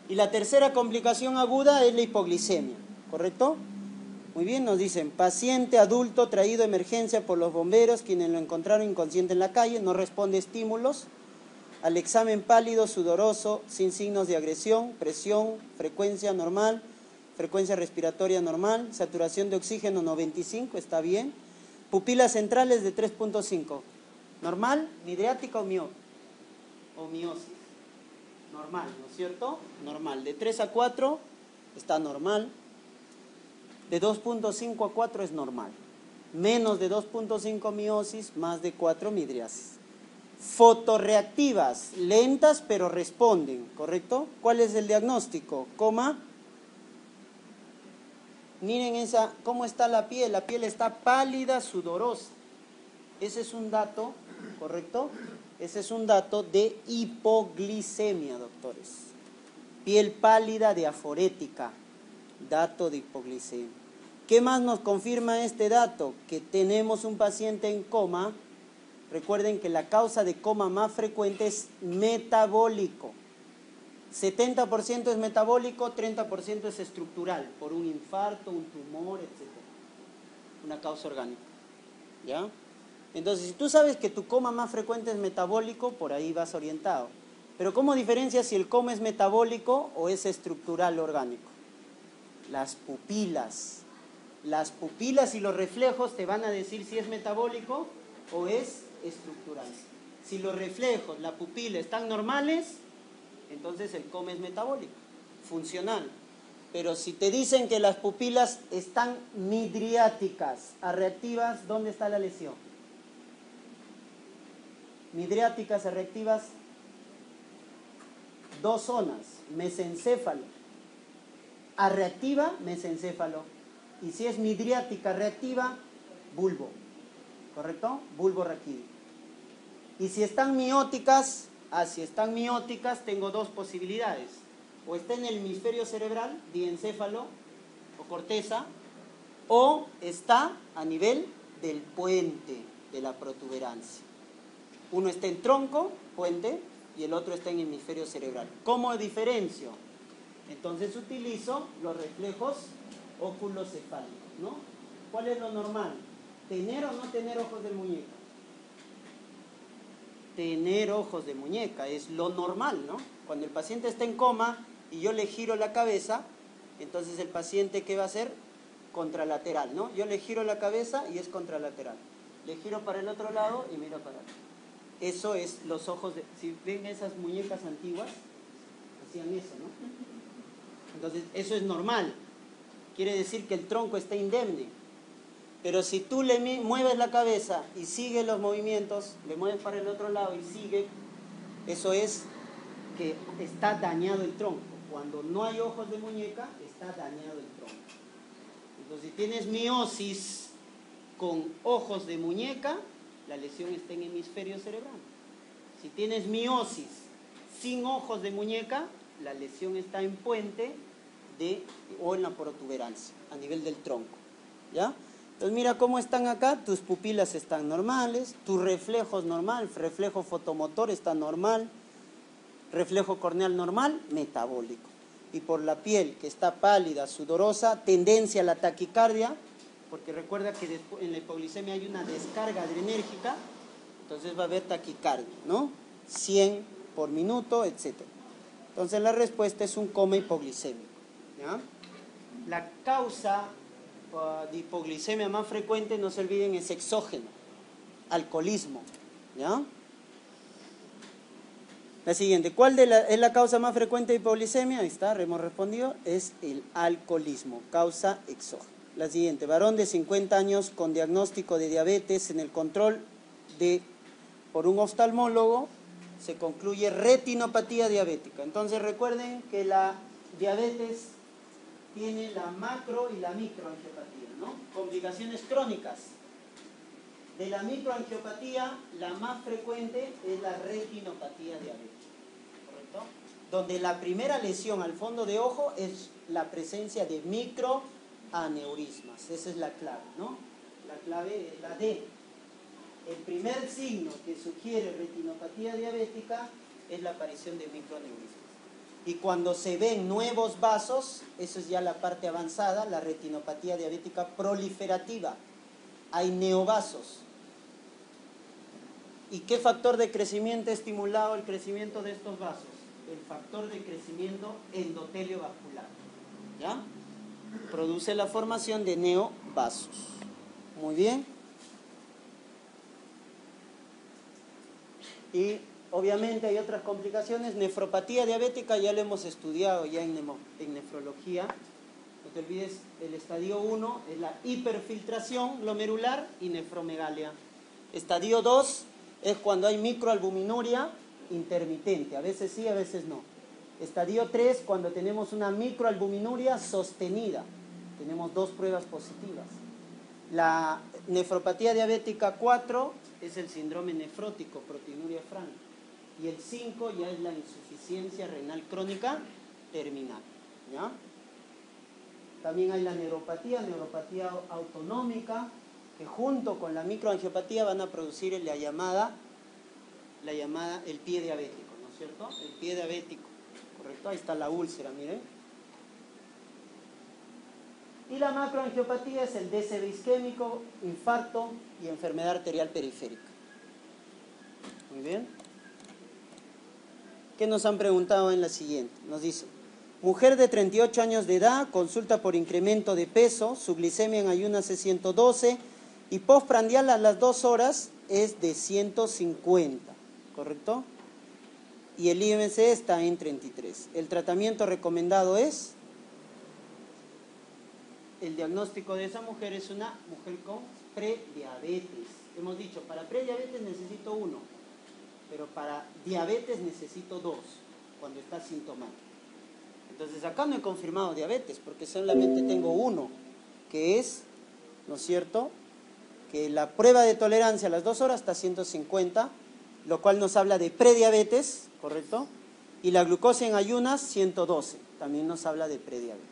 Y la tercera complicación aguda es la hipoglicemia, ¿correcto? Muy bien, nos dicen, paciente adulto traído a emergencia por los bomberos, quienes lo encontraron inconsciente en la calle, no responde a estímulos, al examen pálido, sudoroso, sin signos de agresión, presión, frecuencia normal, frecuencia respiratoria normal, saturación de oxígeno 95, está bien, pupilas centrales de 3.5, ¿normal, midriática o miosis? Normal, ¿no es cierto? Normal, de 3 a 4 está normal, de 2.5 a 4 es normal, menos de 2.5 miosis, más de 4 midriasis. Fotorreactivas, lentas pero responden, ¿correcto? ¿Cuál es el diagnóstico? Miren cómo está la piel está pálida, sudorosa. Ese es un dato, ¿correcto? Ese es un dato de hipoglicemia, doctores. Piel pálida, diaforética, dato de hipoglicemia. ¿Qué más nos confirma este dato? Que tenemos un paciente en coma. Recuerden que la causa de coma más frecuente es metabólico. 70% es metabólico, 30% es estructural, por un infarto, un tumor, etc. Una causa orgánica. ¿Ya? Entonces, si tú sabes que tu coma más frecuente es metabólico, por ahí vas orientado. Pero ¿cómo diferencias si el coma es metabólico o es estructural orgánico? Las pupilas. Las pupilas y los reflejos te van a decir si es metabólico o es estructural. Si los reflejos, la pupila están normales, entonces el coma es metabólico, funcional. Pero si te dicen que las pupilas están midriáticas, arreactivas, ¿dónde está la lesión? Midriáticas, arreactivas, dos zonas, mesencéfalo. Arreactiva, mesencéfalo. Y si es midriática reactiva, bulbo. ¿Correcto? Bulbo raquídeo. Y si están mióticas, tengo dos posibilidades. O está en el hemisferio cerebral, diencéfalo o corteza, o está a nivel del puente de la protuberancia. Uno está en tronco, puente, y el otro está en hemisferio cerebral. ¿Cómo diferencio? Entonces utilizo los reflejos oculocefálicos, ¿no? ¿Cuál es lo normal? ¿Tener o no tener ojos de muñeca? Tener ojos de muñeca es lo normal, ¿no? Cuando el paciente está en coma y yo le giro la cabeza, entonces el paciente, ¿qué va a hacer? Contralateral, ¿no? Yo le giro la cabeza y es contralateral. Le giro para el otro lado y miro para acá. Eso es los ojos de... Si ven esas muñecas antiguas, hacían eso, ¿no? Entonces, eso es normal. Quiere decir que el tronco está indemne. Pero si tú le mueves la cabeza y sigue los movimientos, le mueves para el otro lado y sigue, eso es que está dañado el tronco. Cuando no hay ojos de muñeca, está dañado el tronco. Entonces, si tienes miosis con ojos de muñeca, la lesión está en hemisferio cerebral. Si tienes miosis sin ojos de muñeca, la lesión está en puente o en la protuberancia, a nivel del tronco. ¿Ya? Entonces mira cómo están acá, tus pupilas están normales, tus reflejos normal, reflejo fotomotor está normal, reflejo corneal normal, metabólico. Y por la piel que está pálida, sudorosa, tendencia a la taquicardia, porque recuerda que en la hipoglicemia hay una descarga adrenérgica, entonces va a haber taquicardia, ¿no? 100 por minuto, etc. Entonces la respuesta es un coma hipoglicémico. ¿Ya? La causa de hipoglicemia más frecuente, no se olviden, es exógeno, alcoholismo. ¿Ya? La siguiente, ¿cuál es la causa más frecuente de hipoglicemia? Ahí está, hemos respondido, es el alcoholismo, causa exógena. La siguiente, varón de 50 años con diagnóstico de diabetes en el control por un oftalmólogo, se concluye retinopatía diabética. Entonces recuerden que la diabetes tiene la macro y la microangiopatía, ¿no? Complicaciones crónicas. De la microangiopatía, la más frecuente es la retinopatía diabética, ¿correcto? Donde la primera lesión al fondo de ojo es la presencia de microaneurismas. Esa es la clave, ¿no? La clave es la D. El primer signo que sugiere retinopatía diabética es la aparición de microaneurismas. Y cuando se ven nuevos vasos, eso es ya la parte avanzada, la retinopatía diabética proliferativa. Hay neovasos. ¿Y qué factor de crecimiento ha estimulado el crecimiento de estos vasos? El factor de crecimiento endotelio vascular. ¿Ya? Produce la formación de neovasos. Muy bien. Y obviamente hay otras complicaciones. Nefropatía diabética ya lo hemos estudiado ya en nefrología. No te olvides, el estadio 1 es la hiperfiltración glomerular y nefromegalia. Estadio 2 es cuando hay microalbuminuria intermitente, a veces sí, a veces no. Estadio 3, cuando tenemos una microalbuminuria sostenida. Tenemos 2 pruebas positivas. La nefropatía diabética 4 es el síndrome nefrótico, proteinuria franca. Y el 5 ya es la insuficiencia renal crónica terminal. ¿Ya? También hay la neuropatía autonómica, que junto con la microangiopatía van a producir la llamada el pie diabético, ¿no es cierto? El pie diabético, ¿correcto? Ahí está la úlcera, miren. Y la macroangiopatía es el DCB isquémico, infarto y enfermedad arterial periférica. Muy bien. ¿Qué nos han preguntado en la siguiente? Nos dice: mujer de 38 años de edad, consulta por incremento de peso, su glicemia en ayunas es 112 y postprandial a las 2 horas es de 150, ¿correcto? Y el IMC está en 33. El tratamiento recomendado es, el diagnóstico de esa mujer es una mujer con prediabetes. Hemos dicho, para prediabetes necesito 1, pero para diabetes necesito 2, cuando está sintomático. Entonces acá no he confirmado diabetes, porque solamente tengo 1, que es, ¿no es cierto?, que la prueba de tolerancia a las 2 horas está 150, lo cual nos habla de prediabetes, ¿correcto? Y la glucosa en ayunas, 112, también nos habla de prediabetes.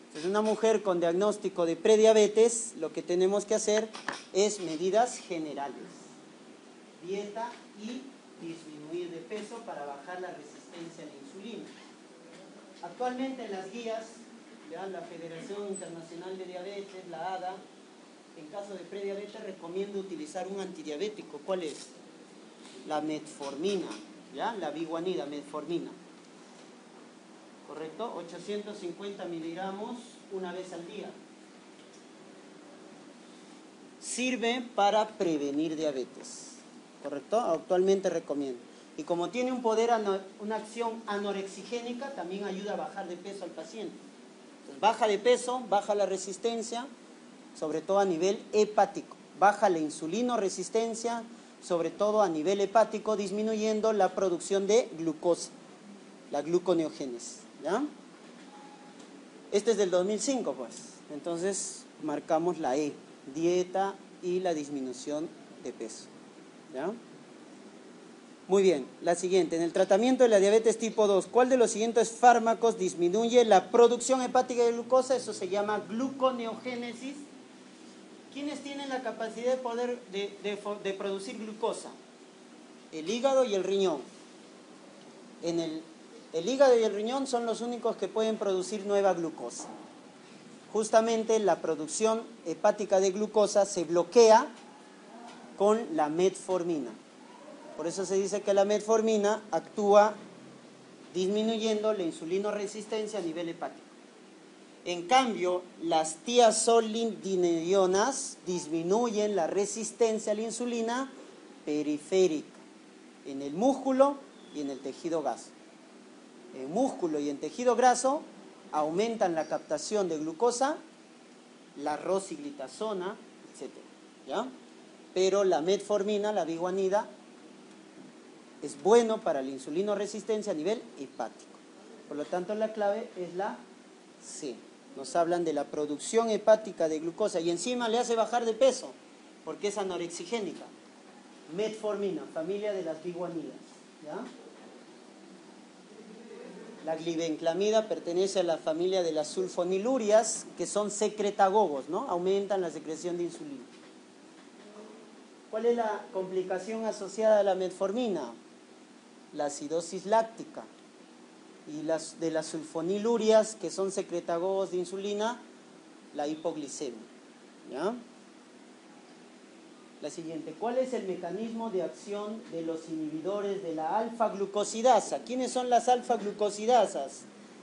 Entonces, una mujer con diagnóstico de prediabetes, lo que tenemos que hacer es medidas generales. Dieta y disminuir de peso para bajar la resistencia a la insulina. Actualmente en las guías, ¿ya?, la Federación Internacional de Diabetes, la ADA, en caso de prediabetes recomienda utilizar un antidiabético. ¿Cuál es? La metformina, ¿ya? La biguanida, metformina. ¿Correcto? 850 miligramos una vez al día. Sirve para prevenir diabetes. ¿Correcto? Actualmente recomiendo. Y como tiene un poder, una acción anorexigénica, también ayuda a bajar de peso al paciente. Entonces, baja de peso, baja la resistencia, sobre todo a nivel hepático. Baja la insulinoresistencia, sobre todo a nivel hepático, disminuyendo la producción de glucosa, la gluconeogénesis, ¿ya? Este es del 2005, pues. Entonces, marcamos la E, dieta y la disminución de peso, ¿ya? Muy bien, la siguiente. En el tratamiento de la diabetes tipo 2, ¿cuál de los siguientes fármacos disminuye la producción hepática de glucosa? Eso se llama gluconeogénesis. ¿Quiénes tienen la capacidad de producir glucosa? El hígado y el riñón. El hígado y el riñón son los únicos que pueden producir nueva glucosa. Justamente la producción hepática de glucosa se bloquea con la metformina. Por eso se dice que la metformina actúa disminuyendo la insulinoresistencia a nivel hepático. En cambio, las tiazolidinedionas disminuyen la resistencia a la insulina periférica en el músculo y en el tejido graso. En músculo y en tejido graso aumentan la captación de glucosa, la rosiglitazona, etc. ¿Ya? Pero la metformina, la biguanida, es bueno para la insulinoresistencia a nivel hepático. Por lo tanto, la clave es la C. Nos hablan de la producción hepática de glucosa y encima le hace bajar de peso porque es anorexigénica. Metformina, familia de las biguanidas, ¿ya? La glibenclamida pertenece a la familia de las sulfonilurias, que son secretagogos, ¿no? Aumentan la secreción de insulina. ¿Cuál es la complicación asociada a la metformina? La acidosis láctica y de las sulfonilurias, que son secretagogos de insulina, la hipoglicemia. ¿Ya? La siguiente, ¿cuál es el mecanismo de acción de los inhibidores de la alfa-glucosidasa? ¿Quiénes son las alfa-glucosidasas?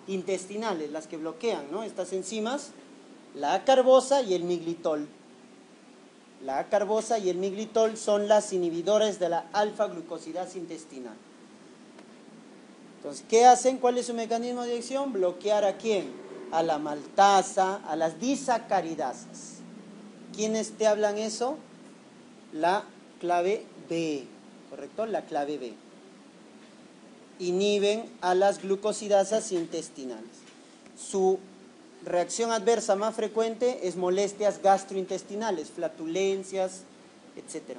Intestinales, las que bloquean, ¿no?, estas enzimas, la acarbosa y el miglitol. La acarbosa y el miglitol son las inhibidores de la alfa-glucosidasa intestinal. Entonces, ¿qué hacen? ¿Cuál es su mecanismo de acción? Bloquear ¿a quién? A la maltasa, a las disacaridasas. ¿Quiénes te hablan eso? La clave B, ¿correcto? La clave B. Inhiben a las glucosidasas intestinales. Su reacción adversa más frecuente es molestias gastrointestinales, flatulencias, etc.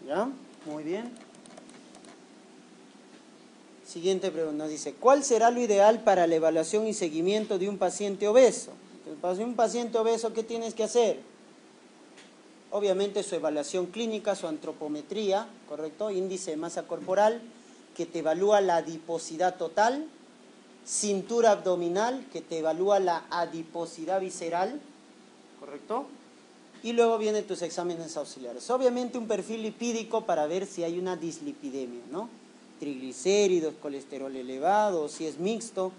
¿Ya? Muy bien. Siguiente pregunta, nos dice, ¿cuál será lo ideal para la evaluación y seguimiento de un paciente obeso? Entonces, para un paciente obeso, ¿qué tienes que hacer? Obviamente su evaluación clínica, su antropometría, ¿correcto? Índice de masa corporal, que te evalúa la adiposidad total, cintura abdominal, que te evalúa la adiposidad visceral, ¿correcto? Y luego vienen tus exámenes auxiliares. Obviamente un perfil lipídico para ver si hay una dislipidemia, ¿no? Triglicéridos, colesterol elevado, si es mixto.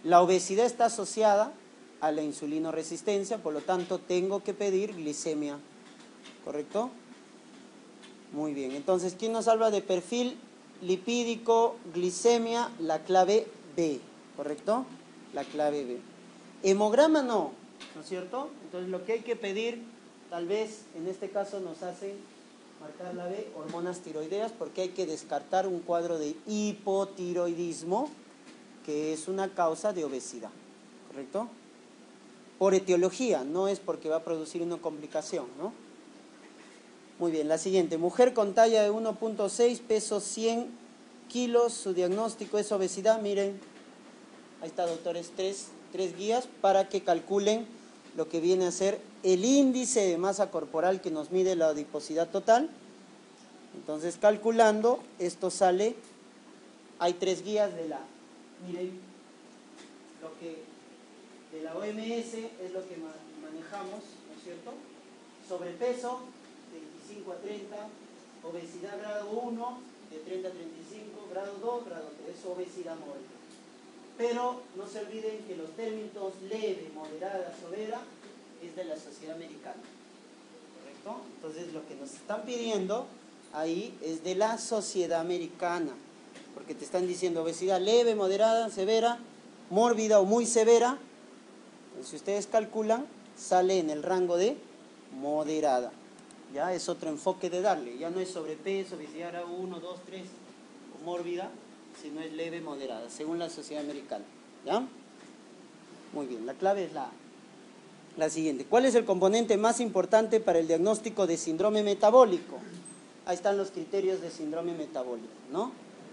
La obesidad está asociada a la insulinoresistencia, por lo tanto tengo que pedir glicemia, ¿correcto? Muy bien, entonces, ¿quién nos habla de perfil lipídico, glicemia? La clave B, ¿correcto? La clave B. Hemograma no, ¿no es cierto? Entonces lo que hay que pedir, tal vez en este caso nos hacen marcar la B, hormonas tiroideas, porque hay que descartar un cuadro de hipotiroidismo, que es una causa de obesidad, ¿correcto? Por etiología, no es porque va a producir una complicación, ¿no? Muy bien, la siguiente, mujer con talla de 1.6, peso 100 kilos, su diagnóstico es obesidad. Miren, ahí está, doctores, tres guías para que calculen lo que viene a ser el índice de masa corporal que nos mide la adiposidad total. Entonces, calculando, esto sale, hay 3 guías miren, lo que de la OMS es lo que manejamos, ¿no es cierto? Sobrepeso, 25 a 30, obesidad grado 1, de 30 a 35, grado 2, grado 3, obesidad mórbida. Pero no se olviden que los términos leve, moderada, severa es de la Sociedad Americana, ¿correcto? Entonces lo que nos están pidiendo ahí es de la Sociedad Americana, porque te están diciendo obesidad leve, moderada, severa, mórbida o muy severa. Entonces, si ustedes calculan, sale en el rango de moderada. Ya es otro enfoque de darle, ya no es sobrepeso, obesidad grado 1, 2, 3 o mórbida, sino es leve, moderada, según la Sociedad Americana. ¿Ya? Muy bien, la clave es la siguiente. ¿Cuál es el componente más importante para el diagnóstico de síndrome metabólico? Ahí están los criterios de síndrome metabólico, ¿no?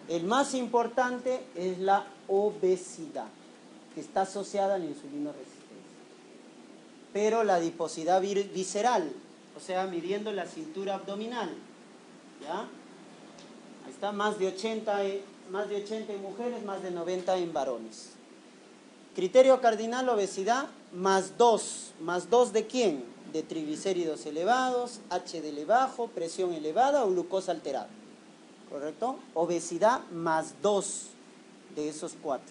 El más importante es la obesidad, que está asociada a la insulinoresistencia. Pero la adiposidad visceral, o sea, midiendo la cintura abdominal, ¿ya? Ahí está, más de 80 en mujeres, más de 90 en varones. Criterio cardinal, obesidad, más 2. ¿Más 2 de quién? De triglicéridos elevados, HDL bajo, presión elevada o glucosa alterada. ¿Correcto? Obesidad más 2 de esos 4.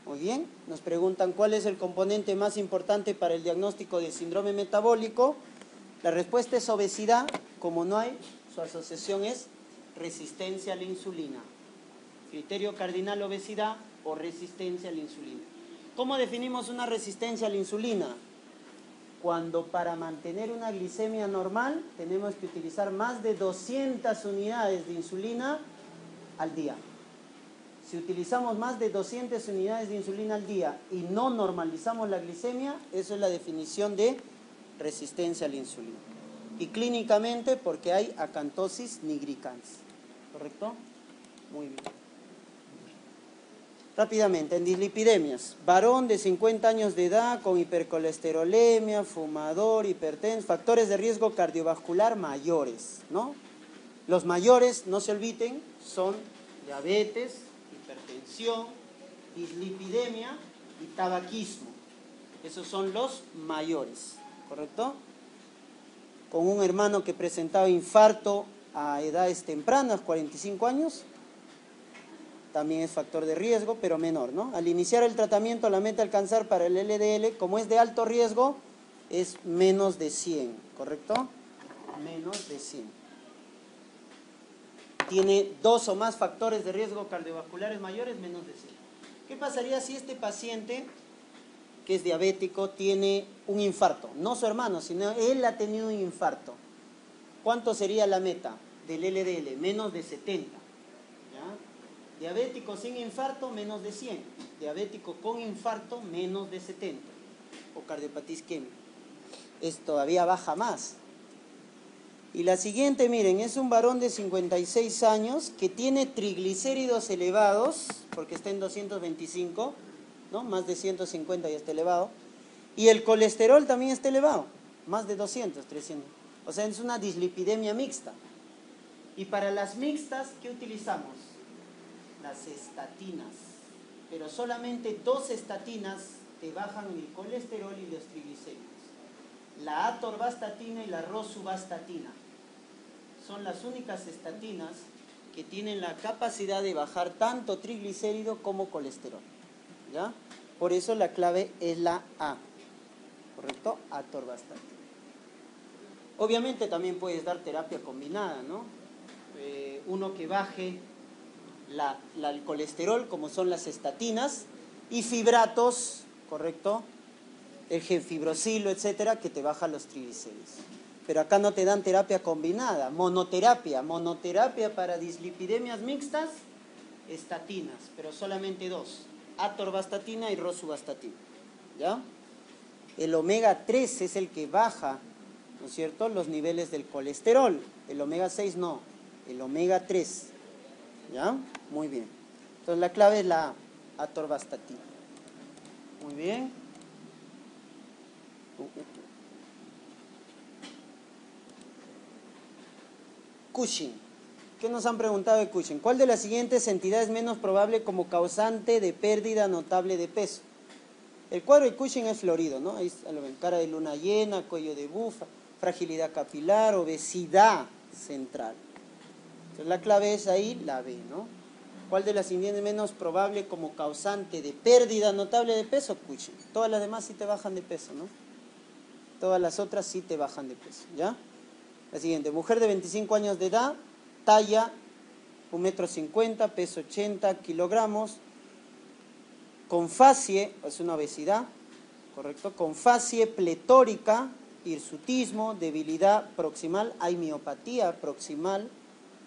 Muy bien, nos preguntan cuál es el componente más importante para el diagnóstico de síndrome metabólico. La respuesta es obesidad. Como no hay, su asociación es resistencia a la insulina. Criterio cardinal, obesidad o resistencia a la insulina. ¿Cómo definimos una resistencia a la insulina? Cuando para mantener una glicemia normal tenemos que utilizar más de 200 unidades de insulina al día. Si utilizamos más de 200 unidades de insulina al día y no normalizamos la glicemia, eso es la definición de resistencia a la insulina. Y clínicamente porque hay acantosis nigricans. ¿Correcto? Muy bien. Rápidamente, en dislipidemias. Varón de 50 años de edad con hipercolesterolemia, fumador, hipertenso, factores de riesgo cardiovascular mayores, ¿no? Los mayores, no se olviden, son diabetes, hipertensión, dislipidemia y tabaquismo. Esos son los mayores, ¿correcto? Con un hermano que presentaba infarto a edades tempranas, 45 años, también es factor de riesgo, pero menor, ¿no? Al iniciar el tratamiento, la meta a alcanzar para el LDL, como es de alto riesgo, es menos de 100, ¿correcto? Menos de 100. Tiene 2 o más factores de riesgo cardiovasculares mayores, menos de 100. ¿Qué pasaría si este paciente, que es diabético, tiene un infarto? No su hermano, sino él ha tenido un infarto. ¿Cuánto sería la meta del LDL? Menos de 70. ¿Ya? Diabético sin infarto, menos de 100. Diabético con infarto, menos de 70. O cardiopatía isquémica. Es todavía baja más. Y la siguiente, miren, es un varón de 56 años que tiene triglicéridos elevados, porque está en 225, ¿no? Más de 150 ya está elevado. Y el colesterol también está elevado, más de 200, 300. O sea, es una dislipidemia mixta. Y para las mixtas, ¿qué utilizamos? Las estatinas. Pero solamente 2 estatinas te bajan el colesterol y los triglicéridos. La atorvastatina y la rosuvastatina son las únicas estatinas que tienen la capacidad de bajar tanto triglicérido como colesterol. ¿Ya? Por eso la clave es la A. ¿Correcto? Atorvastatina. Obviamente también puedes dar terapia combinada, ¿no? Uno que baje el colesterol, como son las estatinas, y fibratos, ¿correcto? El genfibrosilo, etcétera, que te baja los triglicéridos. Pero acá no te dan terapia combinada, monoterapia para dislipidemias mixtas, estatinas, pero solamente 2, atorvastatina y rosuvastatina, ¿ya? El omega 3 es el que baja, ¿no es cierto?, los niveles del colesterol. El omega 6 no, el omega 3, ¿ya? Muy bien. Entonces la clave es la atorvastatina. Muy bien. Cushing. ¿Qué nos han preguntado de Cushing? ¿Cuál de las siguientes entidades es menos probable como causante de pérdida notable de peso? El cuadro de Cushing es florido, ¿no? Ahí lo ven, cara de luna llena, cuello de bufa, fragilidad capilar, obesidad central. Entonces la clave es ahí la B, ¿no? ¿Cuál de las siguientes es menos probable como causante de pérdida notable de peso? Cushing. Todas las demás sí te bajan de peso, ¿no? Todas las otras sí te bajan de peso, ¿ya? La siguiente, mujer de 25 años de edad, talla 1,50 m, peso 80 kilogramos, con facie, es una obesidad, ¿correcto? Con facie pletórica, hirsutismo, debilidad proximal, hay miopatía proximal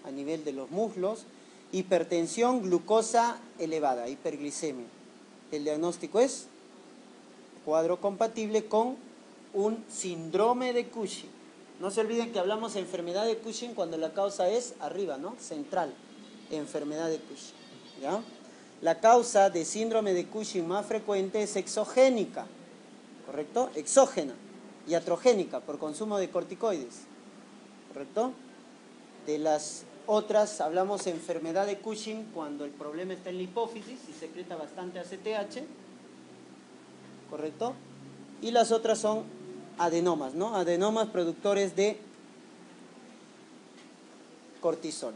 a nivel de los muslos, hipertensión, glucosa elevada, hiperglicemia. El diagnóstico es cuadro compatible con un síndrome de Cushing. No se olviden que hablamos de enfermedad de Cushing cuando la causa es arriba, ¿no? Central, enfermedad de Cushing, ¿ya? La causa de síndrome de Cushing más frecuente es exogénica, ¿correcto? Exógena, y atrogénica por consumo de corticoides, ¿correcto? De las otras hablamos de enfermedad de Cushing cuando el problema está en la hipófisis y secreta bastante ACTH, ¿correcto? Y las otras son adenomas, ¿no? Adenomas productores de cortisol.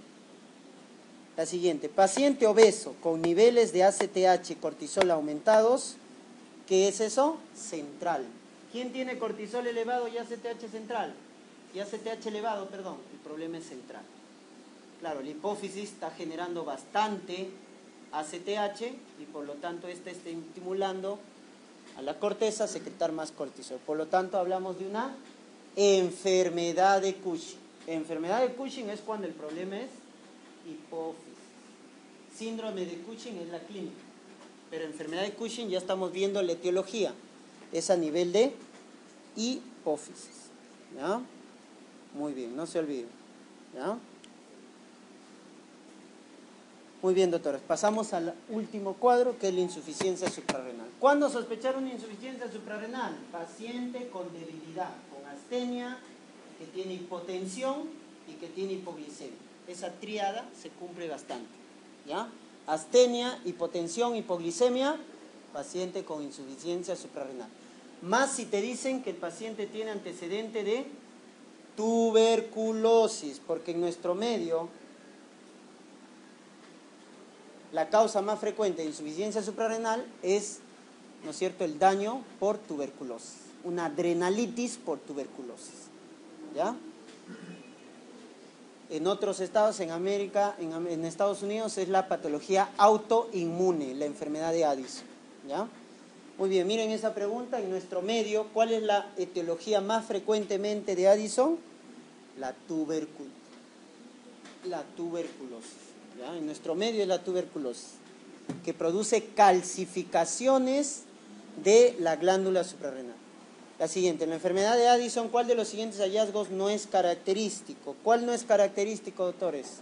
La siguiente, paciente obeso con niveles de ACTH y cortisol aumentados, ¿qué es eso? Central. ¿Quién tiene cortisol elevado y ACTH central? Y ACTH elevado, perdón, el problema es central. Claro, la hipófisis está generando bastante ACTH y por lo tanto está estimulando a la corteza a secretar más cortisol. Por lo tanto, hablamos de una enfermedad de Cushing. Enfermedad de Cushing es cuando el problema es hipófisis. Síndrome de Cushing es la clínica. Pero enfermedad de Cushing ya estamos viendo la etiología. Es a nivel de hipófisis. ¿Ya? Muy bien, no se olviden. ¿Ya? Muy bien, doctores. Pasamos al último cuadro, que es la insuficiencia suprarrenal. ¿Cuándo sospechar una insuficiencia suprarrenal? Paciente con debilidad, con astenia, que tiene hipotensión y que tiene hipoglicemia. Esa tríada se cumple bastante. ¿ya? Astenia, hipotensión, hipoglicemia, paciente con insuficiencia suprarrenal. Más si te dicen que el paciente tiene antecedente de tuberculosis, porque en nuestro medio la causa más frecuente de insuficiencia suprarrenal es, ¿no es cierto?, el daño por tuberculosis, una adrenalitis por tuberculosis, ¿ya? En otros estados, en América, en Estados Unidos, es la patología autoinmune, la enfermedad de Addison, ¿ya? Muy bien, miren esa pregunta, en nuestro medio, ¿cuál es la etiología más frecuentemente de Addison? La tuberculosis, ¿ya? En nuestro medio es la tuberculosis, que produce calcificaciones de la glándula suprarrenal. La siguiente, en la enfermedad de Addison, ¿cuál de los siguientes hallazgos no es característico? ¿Cuál no es característico, doctores?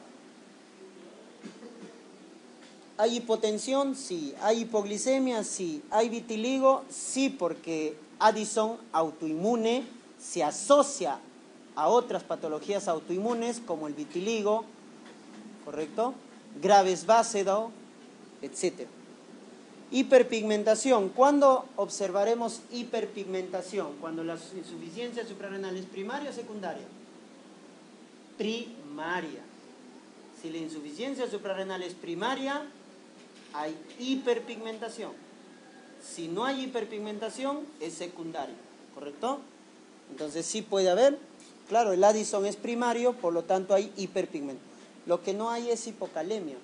¿Hay hipotensión? Sí. ¿Hay hipoglicemia? Sí. ¿Hay vitiligo? Sí, porque Addison autoinmune se asocia a otras patologías autoinmunes como el vitiligo, ¿correcto? Graves Basedow, etc. Hiperpigmentación. ¿Cuándo observaremos hiperpigmentación? Cuando la insuficiencia suprarrenal es primaria o secundaria. Primaria. Si la insuficiencia suprarrenal es primaria, hay hiperpigmentación. Si no hay hiperpigmentación, es secundaria, ¿correcto? Entonces sí puede haber. Claro, el Addison es primario, por lo tanto hay hiperpigmentación. Lo que no hay es hipocalemia, pues.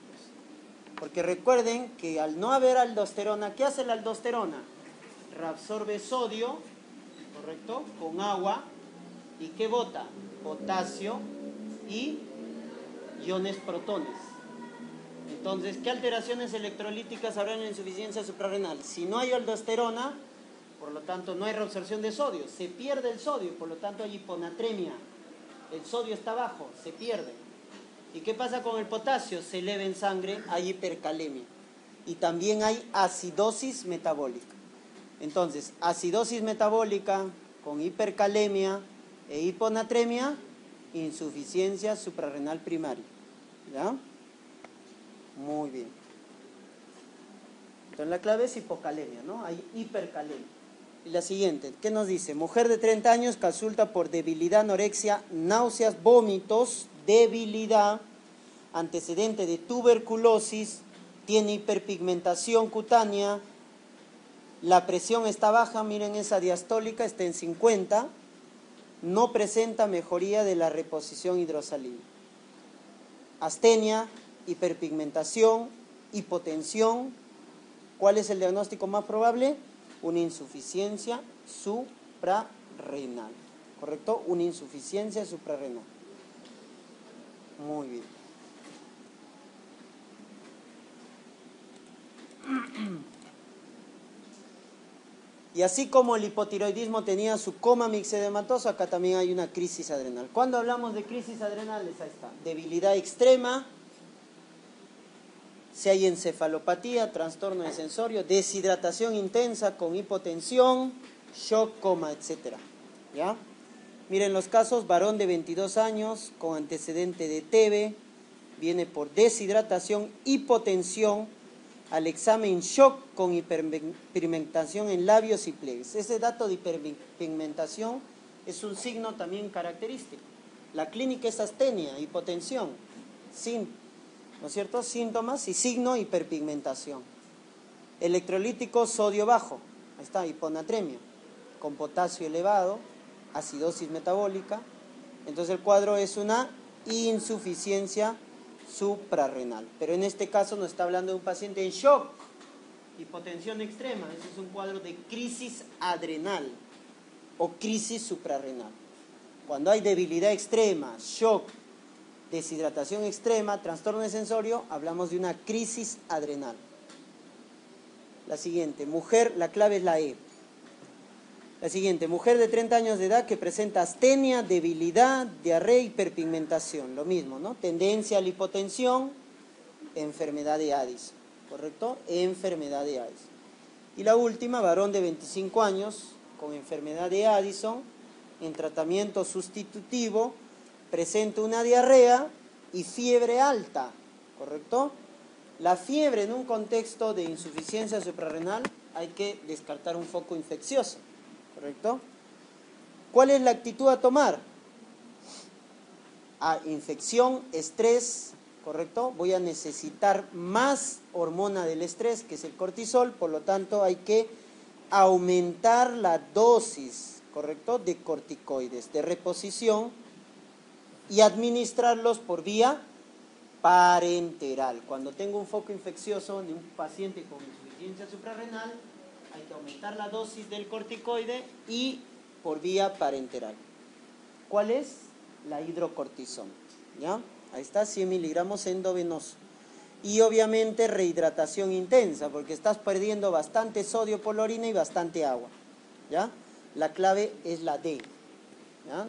Porque recuerden que al no haber aldosterona, ¿qué hace la aldosterona? Reabsorbe sodio, ¿correcto?, con agua. ¿Y qué bota? Potasio y iones protones. Entonces, ¿qué alteraciones electrolíticas habrá en la insuficiencia suprarrenal? Si no hay aldosterona, por lo tanto no hay reabsorción de sodio, se pierde el sodio, por lo tanto hay hiponatremia. El sodio está bajo, se pierde. ¿Y qué pasa con el potasio? Se eleva en sangre, hay hipercalemia. Y también hay acidosis metabólica. Entonces, acidosis metabólica con hipercalemia e hiponatremia, insuficiencia suprarrenal primaria. ¿Ya? Muy bien. Entonces la clave es hipocalemia, ¿no? Hay hipercalemia. Y la siguiente, ¿qué nos dice? Mujer de 30 años consulta por debilidad, anorexia, náuseas, vómitos, debilidad, antecedente de tuberculosis, tiene hiperpigmentación cutánea, la presión está baja, miren esa diastólica, está en 50, no presenta mejoría de la reposición hidrosalina. Astenia, hiperpigmentación, hipotensión. ¿Cuál es el diagnóstico más probable? Una insuficiencia suprarrenal, ¿correcto? Una insuficiencia suprarrenal. Muy bien. Y así como el hipotiroidismo tenía su coma mixedematoso, acá también hay una crisis adrenal. Cuando hablamos de crisis adrenales, ahí está, debilidad extrema, si hay encefalopatía, trastorno de sensorio, deshidratación intensa con hipotensión, shock, coma, etc. ¿Ya? Miren los casos, varón de 22 años con antecedente de TB, viene por deshidratación, hipotensión, al examen shock con hiperpigmentación en labios y pliegues. Ese dato de hiperpigmentación es un signo también característico. La clínica es astenia, hipotensión, ¿no es cierto? Síntomas y signo hiperpigmentación. Electrolítico, sodio bajo, ahí está, hiponatremia, con potasio elevado, acidosis metabólica. Entonces el cuadro es una insuficiencia suprarrenal. Pero en este caso nos está hablando de un paciente en shock, hipotensión extrema. Ese es un cuadro de crisis adrenal o crisis suprarrenal. Cuando hay debilidad extrema, shock, deshidratación extrema, trastorno de sensorio, hablamos de una crisis adrenal. La siguiente, mujer, la clave es la E. La siguiente, mujer de 30 años de edad que presenta astenia, debilidad, diarrea, hiperpigmentación. Lo mismo, ¿no? Tendencia a la hipotensión, enfermedad de Addison, ¿correcto? Enfermedad de Addison. Y la última, varón de 25 años con enfermedad de Addison, en tratamiento sustitutivo, presenta una diarrea y fiebre alta, ¿correcto? La fiebre en un contexto de insuficiencia suprarrenal hay que descartar un foco infeccioso, ¿correcto? ¿Cuál es la actitud a tomar? Infección, estrés, ¿correcto? Voy a necesitar más hormona del estrés, que es el cortisol, por lo tanto hay que aumentar la dosis, ¿correcto?, de corticoides, de reposición, y administrarlos por vía parenteral. Cuando tengo un foco infeccioso en un paciente con insuficiencia suprarrenal, hay que aumentar la dosis del corticoide y por vía parenteral. ¿Cuál es? La hidrocortisona, ¿ya? Ahí está, 100 miligramos endovenoso. Y obviamente rehidratación intensa, porque estás perdiendo bastante sodio por la orina y bastante agua, ¿ya? La clave es la D, ¿ya?